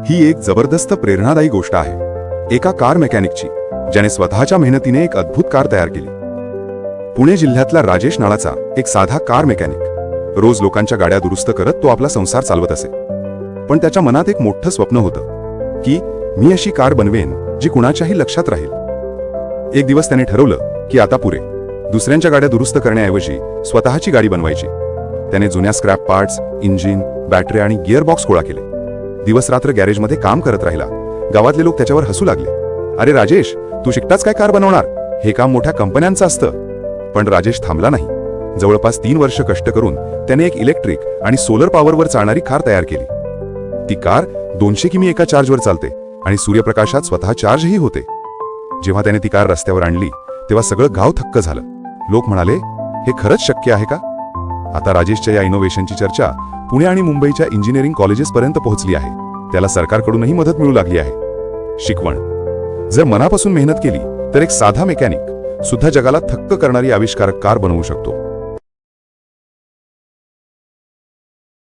ही एक जबरदस्त प्रेरणादायी गोष्ट आहे एका कार मेकॅनिकची, ज्याने स्वतःच्या मेहनतीने एक अद्भुत कार तयार केली. पुणे जिल्ह्यातला राजेश नाळाचा एक साधा कार मेकॅनिक रोज लोकांच्या गाड्या दुरुस्त करत तो आपला संसार चालवत असे. पण त्याच्या मनात एक मोठं स्वप्न होतं की मी अशी कार बनवेन जी कुणाच्याही लक्षात राहील. एक दिवस त्याने ठरवलं की आता पुरे, दुसऱ्यांच्या गाड्या दुरुस्त करण्याऐवजी स्वतःची गाडी बनवायची. त्याने जुन्या स्क्रॅप पार्ट्स, इंजिन, बॅटरी आणि गिअरबॉक्स गोळा केले. दिवस रात्र गॅरेजमध्ये काम करत राहिला. गावातले लोक त्याच्यावर हसू लागले. अरे राजेश, तू शिकताच काय कार बनवणार? हे काम मोठ्या कंपन्यांचं असतं. पण राजेश थांबला नाही. जवळपास 3 वर्ष कष्ट करून त्याने एक इलेक्ट्रिक आणि सोलर पॉवरवर चालणारी कार तयार केली. ती कार 200 किमी एका चार्जवर चालते आणि सूर्यप्रकाशात स्वतः चार्जही होते. जेव्हा त्याने ती कार रस्त्यावर आणली तेव्हा सगळं गाव थक्क झालं. लोक म्हणाले, हे खरंच शक्य आहे का? आता राजेशच्या या इनोव्हेशनची चर्चा पुणे आणि मुंबईच्या इंजिनिअरिंग कॉलेजेसपर्यंत पोहोचली आहे. त्याला सरकारकडूनही मदत मिळू लागली आहे. शिकवण: जर मनापासून मेहनत केली तर एक साधा मेकॅनिक सुद्धा जगाला थक्क करणारी आविष्कारक कार बनवू शकतो.